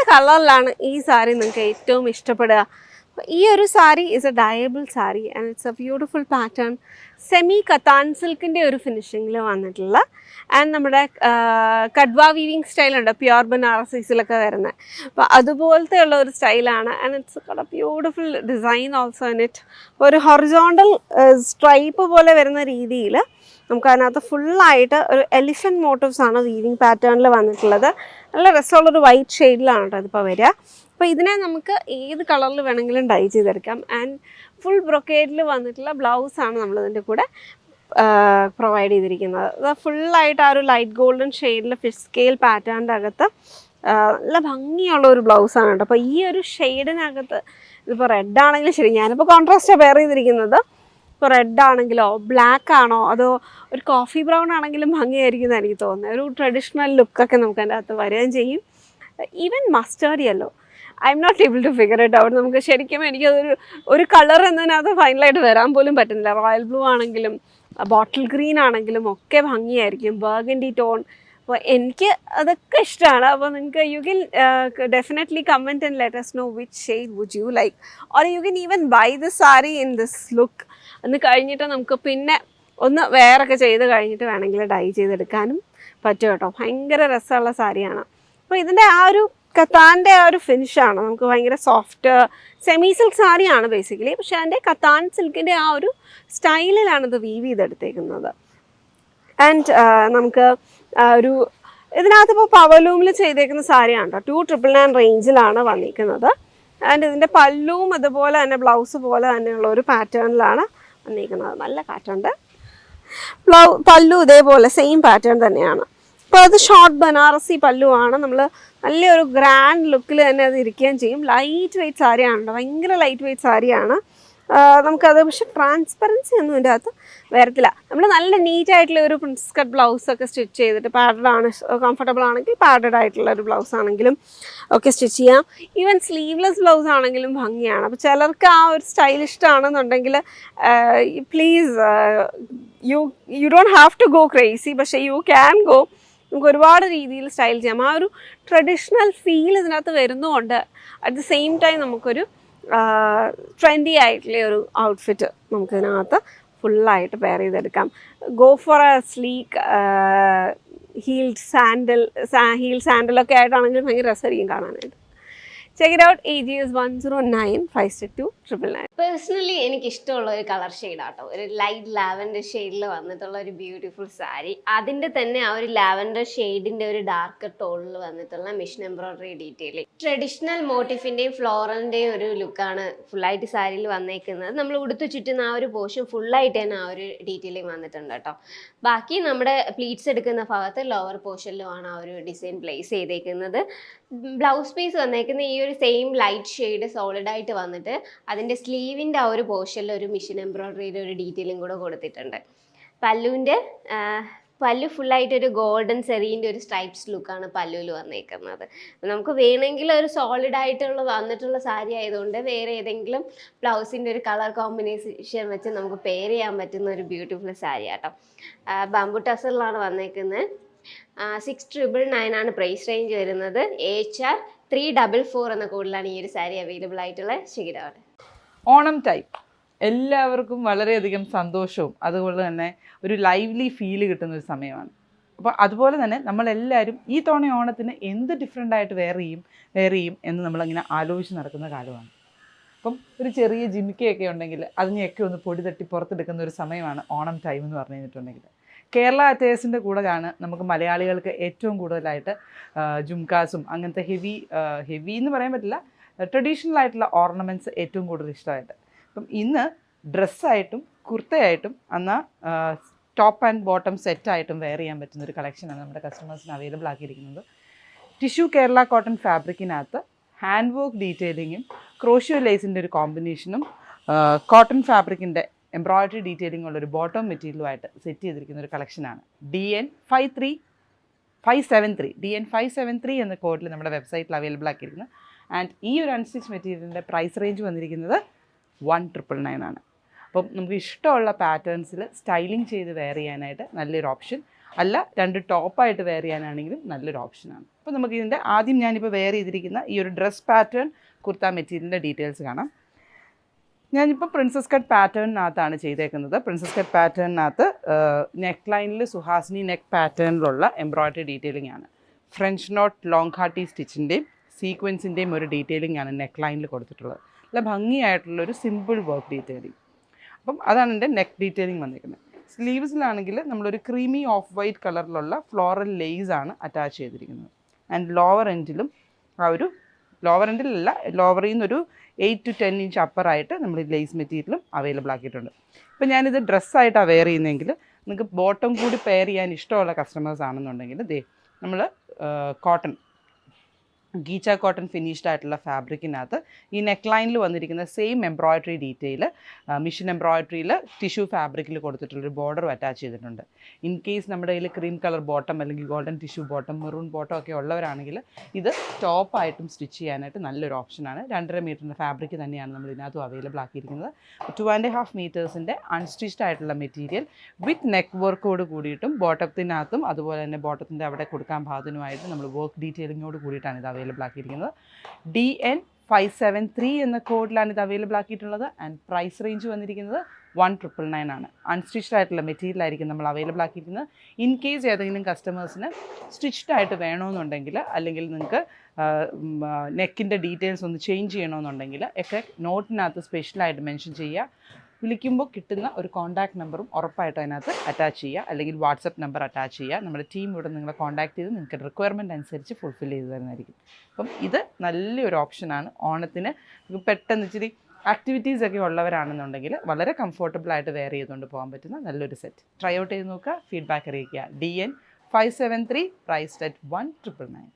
കളറിലാണ് ഈ സാരി നിങ്ങൾക്ക് ഏറ്റവും ഇഷ്ടപ്പെടുക? ഈ ഒരു sari is a dyeable sari and it's a beautiful pattern. Semi cotton സിൽക്കിൻ്റെ ഒരു ഫിനിഷിങ്ങിൽ വന്നിട്ടുള്ള ആൻഡ് നമ്മുടെ കഡ്വ വീവിങ് സ്റ്റൈലുണ്ട്, പ്യുവർ ബനാറസീസിലൊക്കെ വരുന്നത്. അപ്പോൾ അതുപോലത്തെ ഉള്ള ഒരു സ്റ്റൈലാണ് and it's beautiful design also in it. ഒരു ഹൊറിസോണ്ടൽ സ്ട്രൈപ്പ് പോലെ വരുന്ന രീതിയിൽ നമുക്കതിനകത്ത് ഫുള്ളായിട്ട് ഒരു എലിഫൻറ്റ് മോട്ടീവ്സ് ആണ് വീവിങ് പാറ്റേണിൽ വന്നിട്ടുള്ളത്. നല്ല രസമുള്ളൊരു വൈറ്റ് ഷെയ്ഡിലാണ് കേട്ടോ ഇതിപ്പോൾ വരിക. അപ്പോൾ ഇതിനെ നമുക്ക് ഏത് കളറിൽ വേണമെങ്കിലും ഡൈ ചെയ്തെടുക്കാം. ആൻഡ് ഫുൾ ബ്രൊക്കേഡിൽ വന്നിട്ടുള്ള ബ്ലൗസാണ് നമ്മളിതിൻ്റെ കൂടെ പ്രൊവൈഡ് ചെയ്തിരിക്കുന്നത്. അത് ഫുള്ളായിട്ട് ആ ഒരു ലൈറ്റ് ഗോൾഡൻ ഷെയ്ഡിൽ ഫിഷ് സ്കെയിൽ പാറ്റേണിൻ്റെ അകത്ത് നല്ല ഭംഗിയുള്ള ഒരു ബ്ലൗസാണ് കേട്ടോ. അപ്പോൾ ഈ ഒരു ഷെയ്ഡിനകത്ത് ഇതിപ്പോൾ റെഡ് ആണെങ്കിലും ശരി, ഞാനിപ്പോൾ കോൺട്രാസ്റ്റാണ് വെയർ ചെയ്തിരിക്കുന്നത്. ഇപ്പോൾ റെഡ് ആണെങ്കിലോ ബ്ലാക്ക് ആണോ അതോ ഒരു കോഫി ബ്രൗൺ ആണെങ്കിലും ഭംഗിയായിരിക്കും എന്ന് എനിക്ക് തോന്നുന്നത്. ഒരു ട്രഡീഷണൽ ലുക്കൊക്കെ നമുക്ക് അതിൻ്റെ അകത്ത് വരികയും ചെയ്യും. Even mustard yellow, I am not able to figure it out. നമുക്ക് ശരിക്കും എനിക്കതൊരു കളർ എന്നതിനകത്ത് ഫൈനലായിട്ട് വരാൻ പോലും പറ്റുന്നില്ല. റോയൽ ബ്ലൂ ആണെങ്കിലും ബോട്ടിൽ ഗ്രീൻ ആണെങ്കിലും ഒക്കെ ഭംഗിയായിരിക്കും. ബർഗൻഡി ടോൺ, അപ്പോൾ എനിക്ക് അതൊക്കെ ഇഷ്ടമാണ്. അപ്പോൾ നിങ്ങൾക്ക് you can definitely comment and let us know which shade would you like, or you can even buy this saree in this look. അന്ന് കഴിഞ്ഞിട്ട് നമുക്ക് പിന്നെ ഒന്ന് വേറൊക്കെ ചെയ്ത് കഴിഞ്ഞിട്ട് വേണമെങ്കിൽ ഡൈ ചെയ്തെടുക്കാനും പറ്റും കേട്ടോ. ഭയങ്കര രസമുള്ള സാരിയാണ്. അപ്പോൾ ഇതിൻ്റെ ആ ഒരു കത്താൻ്റെ ആ ഒരു ഫിനിഷാണ് നമുക്ക് ഭയങ്കര സോഫ്റ്റ് സെമി സിൽക്ക് സാരിയാണ് ബേസിക്കലി. പക്ഷേ അതിൻ്റെ കത്താൻ സിൽക്കിൻ്റെ ആ ഒരു സ്റ്റൈലിലാണ് ഇത് വീവ് ചെയ്തെടുത്തേക്കുന്നത്. ആൻഡ് നമുക്ക് ഒരു ഇതിനകത്ത് ഇപ്പോൾ പവലൂമിൽ ചെയ്തേക്കുന്ന സാരിയാണ് കേട്ടോ. 299 റേഞ്ചിലാണ് വന്നിരിക്കുന്നത്. ആൻഡ് ഇതിൻ്റെ പല്ലുവും അതുപോലെ തന്നെ ബ്ലൗസ് പോലെ തന്നെയുള്ള ഒരു പാറ്റേണിലാണ് വന്നിരിക്കുന്നത്. നല്ല കാറ്റുണ്ട്. പല്ലു ഇതേപോലെ സെയിം പാറ്റേൺ തന്നെയാണ്. അപ്പോൾ അത് ഷോർട്ട് ബനാറസി പല്ലുവാണ്. നമ്മൾ നല്ലൊരു ഗ്രാൻഡ് ലുക്കിൽ തന്നെ അത് ഇരിക്കുകയും ചെയ്യും. ലൈറ്റ് വെയ്റ്റ് സാരിയാണ് കേട്ടോ, ഭയങ്കര ലൈറ്റ് വെയ്റ്റ് സാരിയാണ്. നമുക്കത് പക്ഷെ ട്രാൻസ്പെറൻസി ഒന്നും ഇതിൻ്റെ അകത്ത് വരത്തില്ല. നമ്മൾ നല്ല നീറ്റായിട്ടുള്ള ഒരു പ്രിൻസ് കട്ട് ബ്ലൗസൊക്കെ സ്റ്റിച്ച് ചെയ്തിട്ട് പാഡഡ് ആണ്, കംഫർട്ടബിൾ ആണെങ്കിൽ പാഡഡ് ആയിട്ടുള്ള ഒരു ബ്ലൗസ് ആണെങ്കിലും ഒക്കെ സ്റ്റിച്ച് ചെയ്യാം. ഈവൻ സ്ലീവ്ലെസ് ബ്ലൗസ് ആണെങ്കിലും ഭംഗിയാണ്. അപ്പോൾ ചിലർക്ക് ആ ഒരു സ്റ്റൈൽ ഇഷ്ടമാണെന്നുണ്ടെങ്കിൽ please you don't have to go crazy, പക്ഷേ യു ക്യാൻ ഗോ. നമുക്ക് ഒരുപാട് രീതിയിൽ സ്റ്റൈൽ ചെയ്യാം. ആ ഒരു ട്രഡീഷണൽ ഫീൽ ഇതിനകത്ത് വരുന്നതുകൊണ്ട് അറ്റ് ദ സെയിം ടൈം നമുക്കൊരു ട്രെൻഡി ആയിട്ടുള്ള ഒരു ഔട്ട്ഫിറ്റ് നമുക്കിതിനകത്ത് ഫുള്ളായിട്ട് പെയർ ചെയ്തെടുക്കാം. Go for a sleek heel സാൻഡലൊക്കെ ആയിട്ടാണെങ്കിലും ഭയങ്കര രസമായിരിക്കും കാണാനായിട്ട്. Check it out. AGS 109562999. Personally എനിക്ക് ഇഷ്ടമുള്ള ഒരു കളർ ഷെയ്ഡാട്ടോ, ഒരു ലൈറ്റ് ലാവൻഡർ ഷെയ്ഡിൽ വന്നിട്ടുള്ള ഒരു ബ്യൂട്ടിഫുൾ സാരി. അതിൻ്റെ തന്നെ ആ ഒരു ലാവൻഡർ ഷെയ്ഡിൻ്റെ ഒരു ഡാർക്ക് ടോണിൽ വന്നിട്ടുള്ള മിഷൻ എംബ്രോയിഡറി ഡീറ്റെയിലിംഗ്, ട്രഡീഷണൽ മോട്ടിഫിൻ്റെയും ഫ്ലോറലിൻ്റെയും ഒരു ലുക്കാണ് ഫുള്ളായിട്ട് സാരിയിൽ വന്നേക്കുന്നത്. നമ്മൾ ഉടുത്തു ചുറ്റുന്ന ആ ഒരു പോർഷൻ ഫുള്ളായിട്ട് തന്നെ ആ ഒരു ഡീറ്റെയിലിംഗ് വന്നിട്ടുണ്ട് കേട്ടോ. ബാക്കി നമ്മുടെ പ്ലീറ്റ്സ് എടുക്കുന്ന ഭാഗത്ത് ലോവർ പോർഷനിലുമാണ് ആ ഒരു ഡിസൈൻ പ്ലേസ് ചെയ്തേക്കുന്നത്. ബ്ലൗസ് പീസ് വന്നേക്കുന്ന ഈ ഒരു സെയിം ലൈറ്റ് ഷെയ്ഡ് സോളിഡായിട്ട് വന്നിട്ട് അതിൻ്റെ സ്ലീവിൻ്റെ ആ ഒരു പോർഷനിൽ ഒരു മിഷൻ എംബ്രോയിഡറിയുടെ ഒരു ഡീറ്റെയിലും കൂടെ കൊടുത്തിട്ടുണ്ട്. പല്ലു ഫുള്ളായിട്ട് ഒരു ഗോൾഡൻ സെറീൻ്റെ ഒരു സ്ട്രൈപ്സ് ലുക്കാണ് പല്ലുവിൽ വന്നേക്കുന്നത്. നമുക്ക് വേണമെങ്കിൽ ഒരു സോളിഡ് ആയിട്ടുള്ള വന്നിട്ടുള്ള സാരി ആയതുകൊണ്ട് വേറെ ഏതെങ്കിലും ബ്ലൗസിൻ്റെ ഒരു കളർ കോമ്പിനേഷൻ വെച്ച് നമുക്ക് പെയർ ചെയ്യാൻ പറ്റുന്ന ഒരു ബ്യൂട്ടിഫുൾ സാരി ആട്ടോ. ബാംബു ടസറിലാണ് വന്നേക്കുന്നത്. 6999 ആണ് പ്രൈസ് റേഞ്ച് വരുന്നത്. AHR 344 എന്ന കോഡിലാണ് ഈ ഒരു സാരി അവൈലബിൾ ആയിട്ടുള്ള. ശരിയാണ്. ഓണം ടൈം എല്ലാവർക്കും വളരെയധികം സന്തോഷവും അതുപോലെ തന്നെ ഒരു ലൈവ്ലി ഫീല് കിട്ടുന്ന ഒരു സമയമാണ്. അപ്പോൾ അതുപോലെ തന്നെ നമ്മളെല്ലാവരും ഈ തവണ ഓണത്തിന് എന്ത് ഡിഫറെൻ്റ് ആയിട്ട് വെയർ ചെയ്യും എന്ന് നമ്മളങ്ങനെ ആലോചിച്ച് നടക്കുന്ന കാലമാണ്. അപ്പം ഒരു ചെറിയ ജിമിക്കയൊക്കെ ഉണ്ടെങ്കിൽ അതിനെയൊക്കെ ഒന്ന് പൊടി തട്ടി പുറത്തെടുക്കുന്ന ഒരു സമയമാണ് ഓണം ടൈം എന്ന് പറഞ്ഞു കഴിഞ്ഞിട്ടുണ്ടെങ്കിൽ. കേരള അറ്റയേഴ്സിൻ്റെ കൂടെയാണ് നമുക്ക് മലയാളികൾക്ക് ഏറ്റവും കൂടുതലായിട്ട് ജുംകാസും അങ്ങനത്തെ ഹെവി എന്ന് പറയാൻ പറ്റില്ല, ട്രഡീഷണൽ ആയിട്ടുള്ള ഓർണമെൻറ്റ്സ് ഏറ്റവും കൂടുതൽ ഇഷ്ടമായിട്ട്. അപ്പം ഇന്ന് ഡ്രസ്സായിട്ടും കുർത്തയായിട്ടും എന്നാൽ ടോപ്പ് ആൻഡ് ബോട്ടം സെറ്റായിട്ടും വെയർ ചെയ്യാൻ പറ്റുന്ന ഒരു കളക്ഷനാണ് നമ്മുടെ കസ്റ്റമേഴ്സിന് അവൈലബിൾ ആക്കിയിരിക്കുന്നത്. ടിഷ്യൂ കേരള കോട്ടൺ ഫാബ്രിക്കിനകത്ത് ഹാൻഡ് വർക്ക് ഡീറ്റെയിലിങ്ങും ക്രോഷ്യോ ലേസിൻ്റെ ഒരു കോമ്പിനേഷനും കോട്ടൺ ഫാബ്രിക്കിൻ്റെ എംബ്രോയിഡറി ഡീറ്റെയിലിംഗ് ഉള്ളൊരു ബോട്ടം മെറ്റീരിയലുമായിട്ട് സെറ്റ് ചെയ്തിരിക്കുന്ന ഒരു കളക്ഷനാണ്. DN 573 എന്ന കോഡിൽ നമ്മുടെ വെബ്സൈറ്റിൽ അവൈലബിൾ ആക്കിയിരിക്കുന്നത്. ആൻഡ് ഈ ഒരു അൺസ്റ്റിച്ച് മെറ്റീരിയലിൻ്റെ പ്രൈസ് റേഞ്ച് വന്നിരിക്കുന്നത് 1999 ആണ്. അപ്പം നമുക്ക് ഇഷ്ടമുള്ള പാറ്റേൺസിൽ സ്റ്റൈലിംഗ് ചെയ്ത് വെയർ ചെയ്യാനായിട്ട് നല്ലൊരു ഓപ്ഷൻ. അല്ല 2 ടോപ്പായിട്ട് വെയർ ചെയ്യാനാണെങ്കിലും നല്ലൊരു ഓപ്ഷനാണ്. അപ്പോൾ നമുക്ക് ഇതിൻ്റെ ആദ്യം ഞാനിപ്പോൾ വെയർ ചെയ്തിരിക്കുന്ന ഈ ഒരു ഡ്രസ് പാറ്റേൺ കുർത്ത മെറ്റീരിയലിൻ്റെ ഡീറ്റെയിൽസ് കാണാം. ഞാനിപ്പോൾ പ്രിൻസസ് കട്ട് പാറ്റേണിനകത്താണ് ചെയ്തേക്കുന്നത്. പ്രിൻസസ് കട്ട് പാറ്റേണിനകത്ത് നെക്ക് ലൈനിൽ സുഹാസിനി നെക്ക് പാറ്റേണിലുള്ള എംബ്രോയ്ഡറി ഡീറ്റെയിലിംഗ് ആണ്. ഫ്രഞ്ച് നോട്ട് ലോങ് ഹാർട്ടി സ്റ്റിച്ചിൻ്റെയും സീക്വൻസിൻ്റെയും ഒരു ഡീറ്റെയിലിംഗ് ആണ് നെക്ക് ലൈനിൽ കൊടുത്തിട്ടുള്ളത്. നല്ല ഭംഗിയായിട്ടുള്ളൊരു സിമ്പിൾ വർക്ക് ഡീറ്റെയിലിംഗ്. അപ്പം അതാണ് എൻ്റെ നെക്ക് ഡീറ്റെയിലിംഗ് വന്നിരിക്കുന്നത്. സ്ലീവ്സിലാണെങ്കിൽ നമ്മളൊരു ക്രീമി ഓഫ് വൈറ്റ് കളറിലുള്ള ഫ്ലോറൽ ലേസ് ആണ് അറ്റാച്ച് ചെയ്തിരിക്കുന്നത്. ആൻഡ് ലോവർ എൻഡിലും ആ ഒരു ലോവർ എൻഡിലല്ല, ലോവറിൽ നിന്നൊരു 8 to 10 ഇഞ്ച് അപ്പറായിട്ട് നമ്മൾ ഈ ലേസ് മെറ്റീരിയലും അവൈലബിൾ ആക്കിയിട്ടുണ്ട്. ഇപ്പം ഞാനിത് ഡ്രസ്സായിട്ടാണ് വെയർ ചെയ്യുന്നതെങ്കിൽ നിങ്ങൾക്ക് ബോട്ടം കൂടി പെയർ ചെയ്യാൻ ഇഷ്ടമുള്ള കസ്റ്റമേഴ്സ് ആണെന്നുണ്ടെങ്കിൽ നമ്മൾ കോട്ടൺ ഗീച്ച കോട്ടൺ ഫിനിഷ്ഡ് ആയിട്ടുള്ള ഫാബ്രിക്കിനകത്ത് ഈ നെക്ക് ലൈനിൽ വന്നിരിക്കുന്ന സെയിം എംബ്രോയ്ഡറി ഡീറ്റെയിൽ മിഷൻ എംബ്രോയ്ഡറിയിൽ ടിഷ്യൂ ഫാബ്രിക്കിൽ കൊടുത്തിട്ടുള്ളൊരു ബോർഡറും അറ്റാച്ച് ചെയ്തിട്ടുണ്ട്. ഇൻ കേസ് നമ്മുടെ കയ്യിൽ ക്രീം കളർ ബോട്ടം അല്ലെങ്കിൽ golden tissue bottom, maroon bottom ഒക്കെ ഉള്ളവരാണെങ്കിൽ ഇത് ടോപ്പായിട്ടും സ്റ്റിച്ച് ചെയ്യാനായിട്ട് നല്ലൊരു ഓപ്ഷനാണ്. 2.5 മീറ്ററിൻ്റെ ഫാബ്രിക് തന്നെയാണ് നമ്മൾ ഇതിനകത്തും അവൈലബിൾ ആക്കിയിരിക്കുന്നത്. 2.5 മീറ്റേഴ്സിൻ്റെ അൺസ്റ്റിച്ച്ഡ് ആയിട്ടുള്ള മെറ്റീരിയൽ വിത്ത് നെക്ക് വർക്കോട് കൂടിയിട്ടും ബോട്ടത്തിനകത്തും അതുപോലെ തന്നെ ബോട്ടത്തിൻ്റെ അവിടെ കൊടുക്കാൻ ഭാഗത്തിനുമായിട്ട് നമ്മൾ വർക്ക് ഡീറ്റെയിലിങ്ങോട് കൂടിയിട്ടാണ് ഇത് അവൈലബിൾ ആക്കിയിരിക്കുന്നത്. DN573 എന്ന കോഡിലാണ് ഇത് അവൈലബിൾ ആക്കിയിട്ടുള്ളത്. ആൻഡ് പ്രൈസ് റേഞ്ച് വന്നിരിക്കുന്നത് 1999 ആണ്. അൺസ്റ്റിച്ച്ഡ് ആയിട്ടുള്ള മെറ്റീരിയൽ ആയിരിക്കും നമ്മൾ അവൈലബിൾ ആക്കിയിരിക്കുന്നത്. ഇൻ കേസ് ഏതെങ്കിലും കസ്റ്റമേഴ്സിന് സ്റ്റിച്ച്ഡ് ആയിട്ട് വേണമെന്നുണ്ടെങ്കിൽ അല്ലെങ്കിൽ നിങ്ങൾക്ക് നെക്കിൻ്റെ ഡീറ്റെയിൽസ് ഒന്ന് ചേഞ്ച് ചെയ്യണമെന്നുണ്ടെങ്കിൽ ഒക്കെ നോട്ടിനകത്ത് സ്പെഷ്യലായിട്ട് മെൻഷൻ ചെയ്യുക. വിളിക്കുമ്പോൾ കിട്ടുന്ന ഒരു കോൺടാക്ട് നമ്പറും ഉറപ്പായിട്ട് അതിനകത്ത് അറ്റാച്ച് ചെയ്യുക, അല്ലെങ്കിൽ വാട്സപ്പ് നമ്പർ അറ്റാച്ച് ചെയ്യുക. നമ്മുടെ ടീം ഇവിടെ നിങ്ങളെ കോൺടാക്ട് ചെയ്ത് നിങ്ങൾക്ക് റിക്വയർമെൻറ്റ് അനുസരിച്ച് ഫുൾഫിൽ ചെയ്ത് തരുന്നതായിരിക്കും. അപ്പം ഇത് നല്ലൊരു ഓപ്ഷനാണ്. ഓണത്തിന് പെട്ടെന്ന് ഇച്ചിരി ആക്ടിവിറ്റീസൊക്കെ ഉള്ളവരാണെന്നുണ്ടെങ്കിൽ വളരെ കംഫർട്ടബിളായിട്ട് വെയർ ചെയ്തുകൊണ്ട് പോകാൻ പറ്റുന്ന നല്ലൊരു സെറ്റ്. ട്രൈ ഔട്ട് ചെയ്ത് നോക്കുക, ഫീഡ്ബാക്ക് അറിയിക്കുക. DN573 priced at 1999.